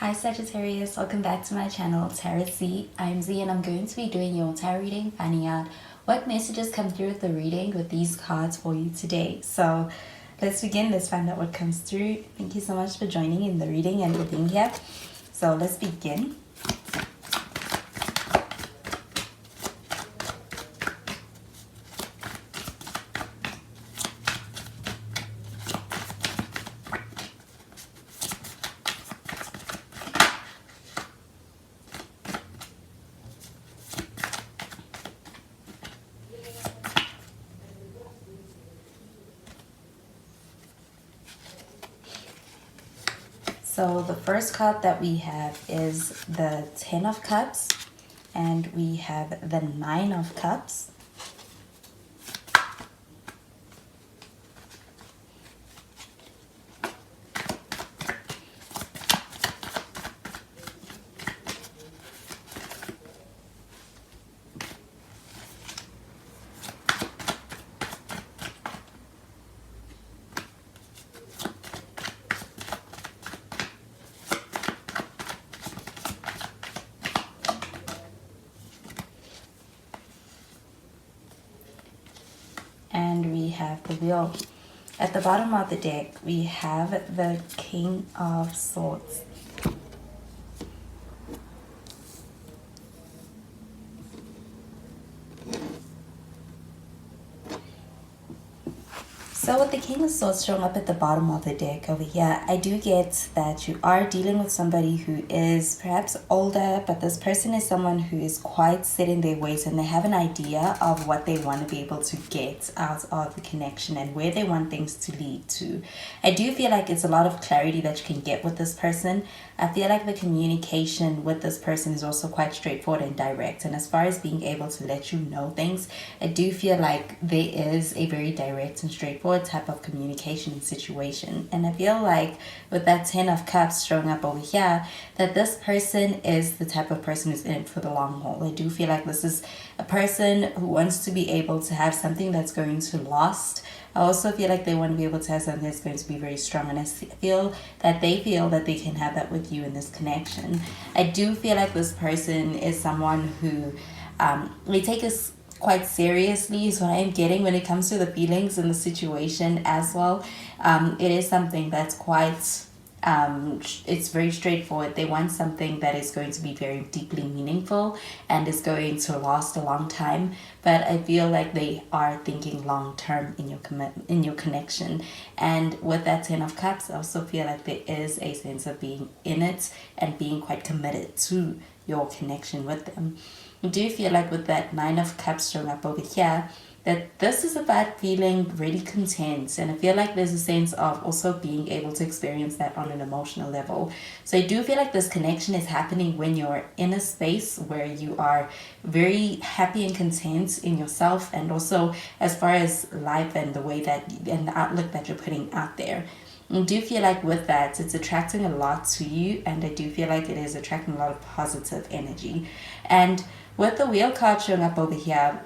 Hi Sagittarius, welcome back to my channel, Tarot Z. I'm Z and I'm going to be doing your tarot reading, finding out what messages come through with the reading with these cards for you today. So let's begin, let's find out what comes through. Thank you so much for joining in the reading and for being here. So let's begin. So the first card that we have is the Ten of Cups, and we have the Nine of Cups. And we have the Wheel. At the bottom of the deck, we have the King of Swords. So with the King of Swords showing up at the bottom of the deck over here, I do get that you are dealing with somebody who is perhaps older, but this person is someone who is quite set in their ways and they have an idea of what they want to be able to get out of the connection and where they want things to lead to. I do feel like it's a lot of clarity that you can get with this person. I feel like the communication with this person is also quite straightforward and direct. And as far as being able to let you know things, I do feel like there is a very direct and straightforward type of communication and situation. And I feel like with that Ten of Cups showing up over here, that this person is the type of person who's in it for the long haul. I do feel like this is a person who wants to be able to have something that's going to last. I also feel like they want to be able to have something that's going to be very strong, and I feel that they can have that with you in this connection. I do feel like this person is someone who they take us quite seriously is what I am getting when it comes to the feelings and the situation as well. It is something that's quite it's very straightforward. They want something that is going to be very deeply meaningful and is going to last a long time, but I feel like they are thinking long term in your connection. And with that Ten of Cups, I also feel like there is a sense of being in it and being quite committed to your connection with them. I do feel like with that Nine of Cups showing up over here, that this is about feeling really content, and I feel like there's a sense of also being able to experience that on an emotional level. So I do feel like this connection is happening when you're in a space where you are very happy and content in yourself, and also as far as life and the way that and the outlook that you're putting out there. I do feel like with that, it's attracting a lot to you, and I do feel like it is attracting a lot of positive energy. And with the Wheel card showing up over here,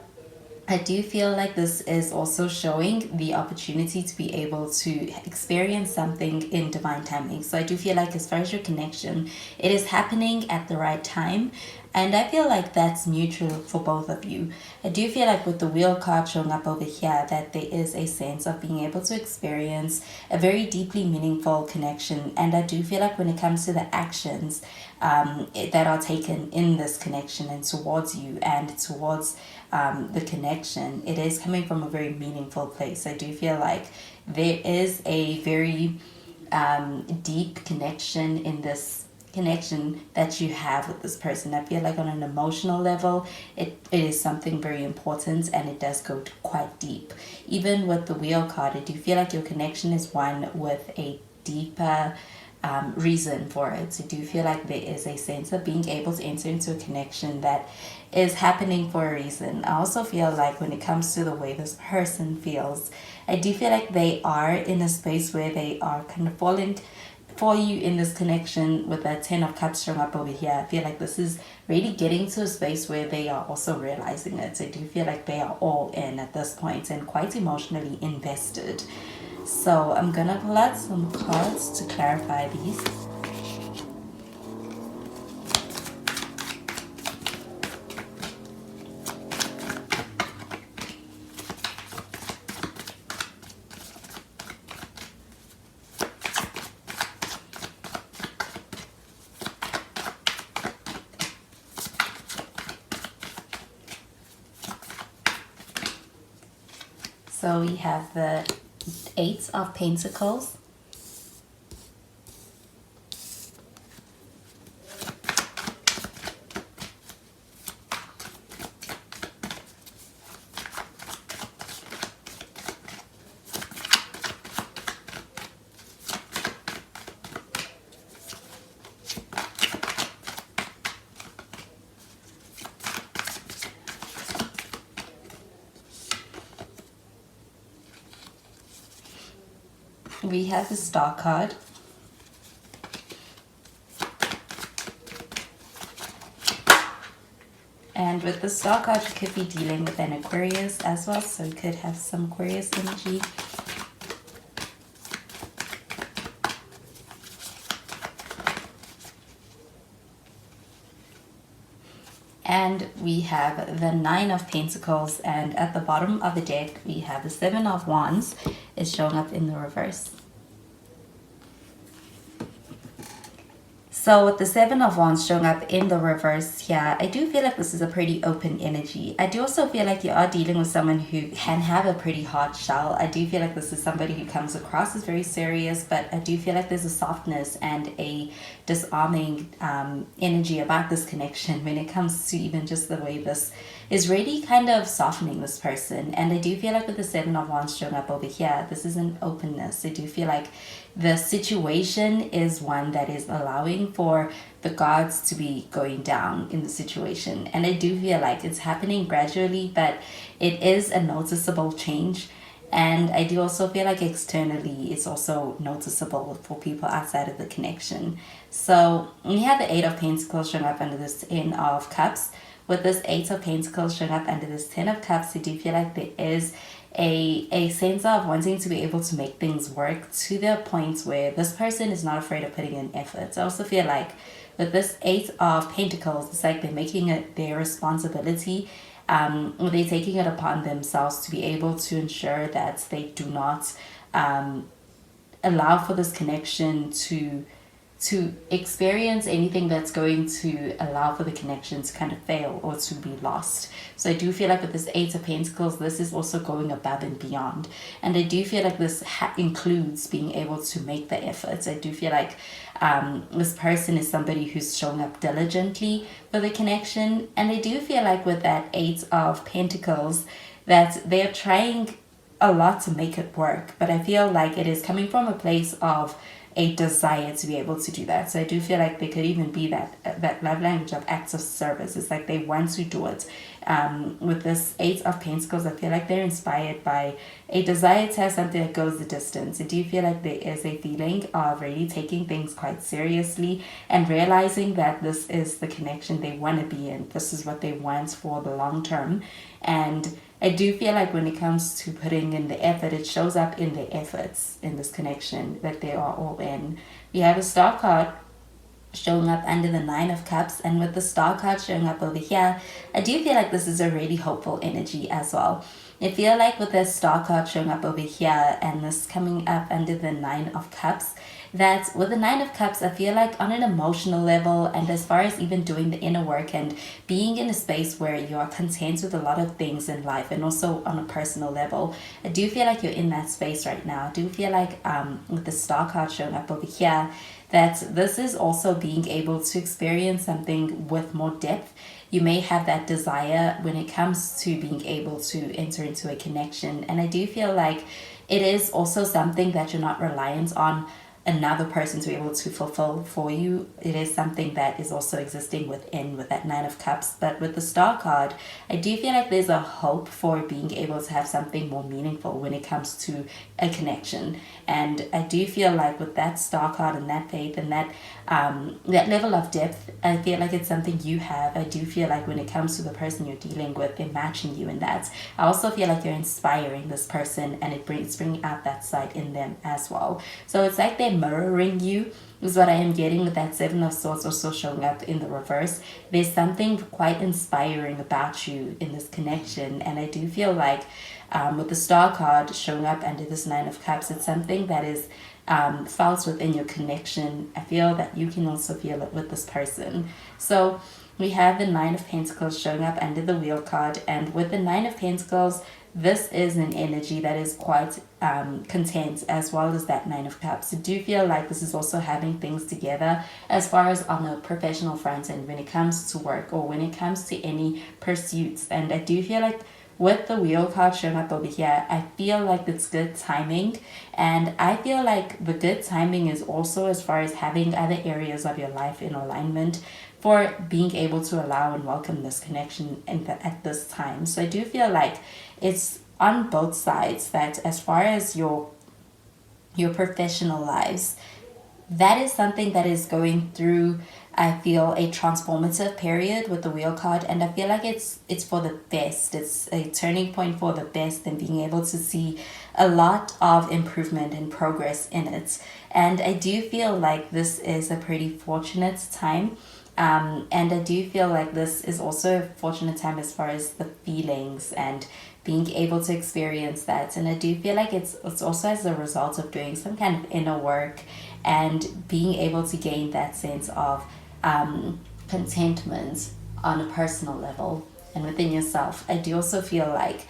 I do feel like this is also showing the opportunity to be able to experience something in divine timing. So I do feel like as far as your connection, it is happening at the right time. And I feel like that's mutual for both of you. I do feel like with the Wheel card showing up over here, that there is a sense of being able to experience a very deeply meaningful connection. And I do feel like when it comes to the actions that are taken in this connection and towards you and towards the connection, it is coming from a very meaningful place. I do feel like there is a very deep connection in this connection that you have with this person. I feel like on an emotional level, it is something very important, and it does go quite deep. Even with the Wheel card, I do feel like your connection is one with a deeper reason for it. I do feel like there is a sense of being able to enter into a connection that is happening for a reason. I also feel like when it comes to the way this person feels, I do feel like they are in a space where they are kind of falling for you in this connection. With that Ten of Cups showing up over here, I feel like this is really getting to a space where they are also realizing it. I do feel like they are all in at this point and quite emotionally invested. So I'm gonna pull out some cards to clarify these. So we have the Eight of Pentacles. We have the Star card. And with the Star card, you could be dealing with an Aquarius as well. So you could have some Aquarius energy. And we have the Nine of Pentacles, and at the bottom of the deck we have the Seven of Wands is showing up in the reverse. So with the Seven of Wands showing up in the reverse here, I do feel like this is a pretty open energy. I do also feel like you are dealing with someone who can have a pretty hard shell. I do feel like this is somebody who comes across as very serious, but I do feel like there's a softness and a disarming energy about this connection when it comes to even just the way this is really kind of softening this person. And I do feel like with the Seven of Wands showing up over here, this is an openness. I do feel like the situation is one that is allowing for the gods to be going down in the situation. And I do feel like it's happening gradually, but it is a noticeable change. And I do also feel like externally it's also noticeable for people outside of the connection. So we have the Eight of Pentacles showing up under this Ten of Cups. With this Eight of Pentacles showing up under this Ten of Cups, I do feel like there is a sense of wanting to be able to make things work to the point where this person is not afraid of putting in effort. I also feel like with this Eight of Pentacles, it's like they're making it their responsibility. They're taking it upon themselves to be able to ensure that they do not allow for this connection to experience anything that's going to allow for the connection to kind of fail or to be lost. So I do feel like with this Eight of Pentacles, this is also going above and beyond. And I do feel like this includes being able to make the efforts. I do feel like this person is somebody who's showing up diligently for the connection. And I do feel like with that Eight of Pentacles, that they're trying a lot to make it work. But I feel like it is coming from a place of a desire to be able to do that. So I do feel like there could even be that love language of acts of service. It's like they want to do it. With this Eight of Pentacles, I feel like they're inspired by a desire to have something that goes the distance. I do feel like there is a feeling of really taking things quite seriously and realizing that this is the connection they want to be in. This is what they want for the long term. And I do feel like when it comes to putting in the effort, it shows up in the efforts in this connection that they are all in. We have a Star card showing up under the Nine of Cups, and with the Star card showing up over here, I do feel like this is a really hopeful energy as well. I feel like with the Star card showing up over here and this coming up under the Nine of Cups, that with the Nine of Cups, I feel like on an emotional level and as far as even doing the inner work and being in a space where you are content with a lot of things in life and also on a personal level, I do feel like you're in that space right now. I do feel like with the Star card showing up over here, that this is also being able to experience something with more depth. You may have that desire when it comes to being able to enter into a connection. And I do feel like it is also something that you're not reliant on another person to be able to fulfill for you. It is something that is also existing within with that Nine of Cups. But with the Star card, I do feel like there's a hope for being able to have something more meaningful when it comes to a connection. And I do feel like with that Star card and that faith and that level of depth, I feel like it's something you have. I do feel like when it comes to the person you're dealing with, they're matching you in that. I also feel like you're inspiring this person and it's bringing out that side in them as well. So it's like they're mirroring you is what I am getting with that Seven of Swords also showing up in the reverse. There's something quite inspiring about you in this connection, and I do feel like with the Star card showing up under this Nine of Cups, it's something that is felt within your connection. I feel that you can also feel it with this person. So we have the Nine of Pentacles showing up under the Wheel card, and with the Nine of Pentacles, this is an energy that is quite content, as well as that Nine of Cups. I do feel like this is also having things together as far as on a professional front and when it comes to work or when it comes to any pursuits. And I do feel like with the Wheel card showing up over here, I feel like it's good timing. And I feel like the good timing is also as far as having other areas of your life in alignment for being able to allow and welcome this connection at this time. So I do feel like it's on both sides, that as far as your professional lives, that is something that is going through, I feel, a transformative period with the Wheel card. And I feel like it's for the best. It's a turning point for the best, and being able to see a lot of improvement and progress in it. And I do feel like this is a pretty fortunate time. And I do feel like this is also a fortunate time as far as the feelings and being able to experience that. And I do feel like it's also as a result of doing some kind of inner work and being able to gain that sense of contentment on a personal level and within yourself. I do also feel like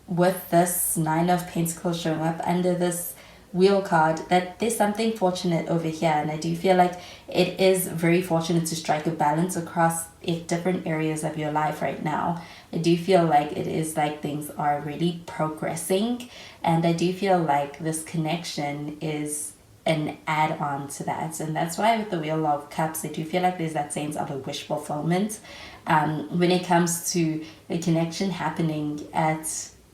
with this Nine of Pentacles showing up under this Wheel card, that there's something fortunate over here. And I do feel like it is very fortunate to strike a balance across different areas of your life right now. I do feel like it is like things are really progressing, and I do feel like this connection is an add-on to that. And that's why with the Wheel of Cups, I do feel like there's that sense of a wish fulfillment when it comes to a connection happening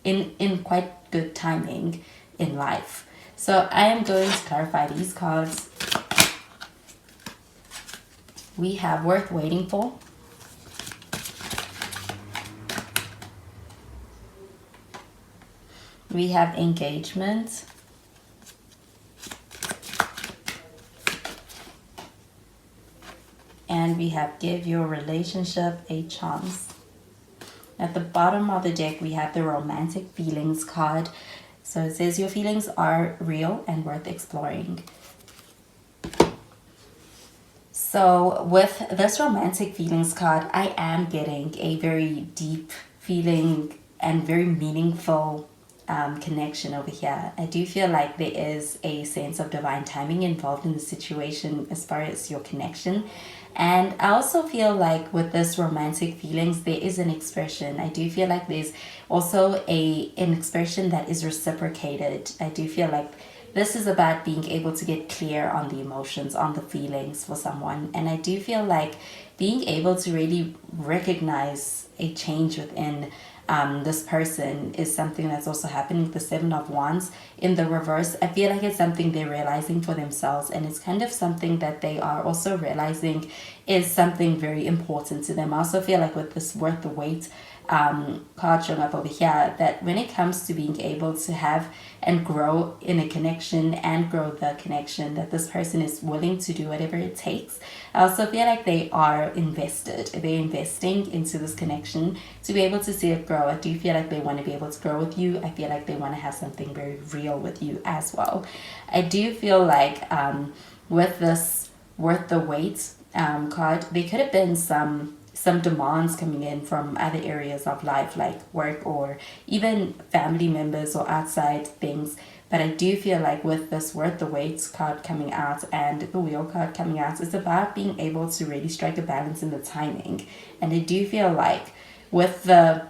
in quite good timing in life. So I am going to clarify these cards. We have Worth Waiting For. We have Engagement. And we have Give Your Relationship a Chance. At the bottom of the deck, we have the Romantic Feelings card. So it says your feelings are real and worth exploring. So with this Romantic Feelings card, I am getting a very deep feeling and very meaningful connection over here. I do feel like there is a sense of divine timing involved in the situation as far as your connection. And I also feel like with this Romantic Feelings, there is an expression. I do feel like there's also an expression that is reciprocated. I do feel like this is about being able to get clear on the emotions, on the feelings for someone. And I do feel like being able to really recognize a change within this person is something that's also happening. The Seven of Wands in the reverse, I feel like it's something they're realizing for themselves, and it's kind of something that they are also realizing is something very important to them. I also feel like with this Worth the Wait card showing up over here, that when it comes to being able to have and grow in a connection and grow the connection, that this person is willing to do whatever it takes. I also feel like they are invested. They're investing into this connection to be able to see it grow. I do feel like they want to be able to grow with you. I feel like they want to have something very real with you as well. I do feel like with this Worth the Wait card, there could have been some demands coming in from other areas of life, like work or even family members or outside things. But I do feel like with this Worth the Wait card coming out and the Wheel card coming out, it's about being able to really strike a balance in the timing. And I do feel like with the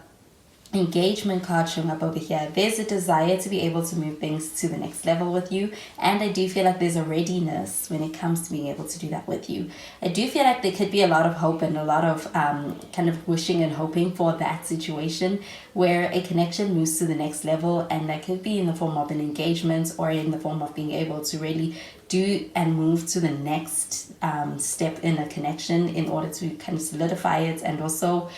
Engagement card showing up over here, there's a desire to be able to move things to the next level with you, and I do feel like there's a readiness when it comes to being able to do that with you. I do feel like there could be a lot of hope and a lot of kind of wishing and hoping for that situation where a connection moves to the next level, and that could be in the form of an engagement or in the form of being able to really do and move to the next step in a connection in order to kind of solidify it and also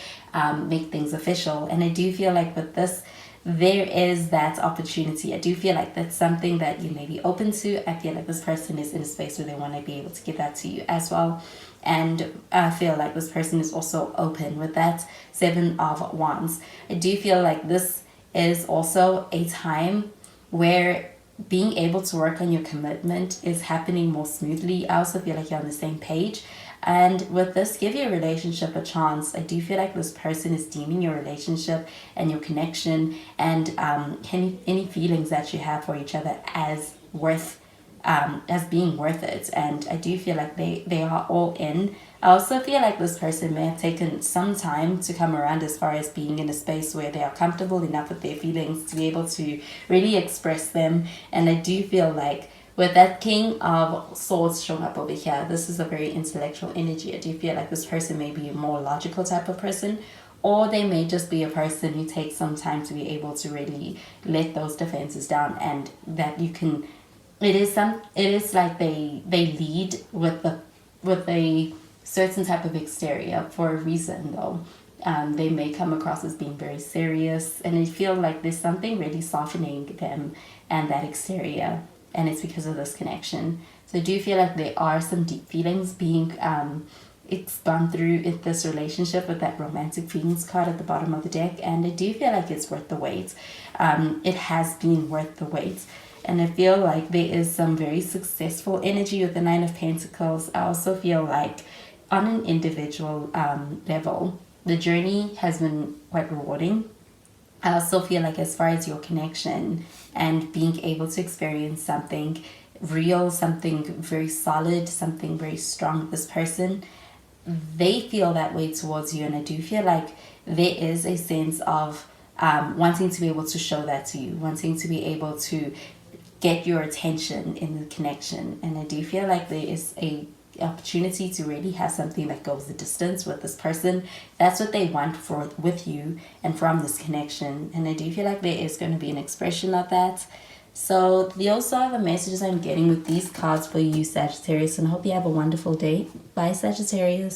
make things official. And I do feel like with this, there is that opportunity. I do feel like that's something that you may be open to. I feel like this person is in a space where they want to be able to give that to you as well. And I feel like this person is also open with that Seven of Wands. I do feel like this is also a time where being able to work on your commitment is happening more smoothly. I also feel like you're on the same page. And with this, give your relationship a chance. I do feel like this person is deeming your relationship and your connection and any feelings that you have for each other as being worth it. And I do feel like they are all in. I also feel like this person may have taken some time to come around as far as being in a space where they are comfortable enough with their feelings to be able to really express them. And I do feel like with that King of Swords showing up over here, this is a very intellectual energy. I do feel like this person may be a more logical type of person, or they may just be a person who takes some time to be able to really let those defenses down, and that you can it is like they lead with a certain type of exterior for a reason, though. They may come across as being very serious, and I feel like there's something really softening them and that exterior, and it's because of this connection. So I do feel like there are some deep feelings being it's gone through in this relationship with that romantic feelings card at the bottom of the deck, and I do feel like it's worth the wait. It has been worth the wait. And I feel like there is some very successful energy with the Nine of Pentacles. I also feel like on an individual level, the journey has been quite rewarding. I also feel like as far as your connection and being able to experience something real, something very solid, something very strong with this person, they feel that way towards you. And I do feel like there is a sense of wanting to be able to show that to you, wanting to be able to get your attention in the connection. And I do feel like there is a opportunity to really have something that goes the distance with this person. That's what they want for with you and from this connection. And I do feel like there is going to be an expression of that. So those are the messages I'm getting with these cards for you, Sagittarius, and I hope you have a wonderful day. Bye, Sagittarius.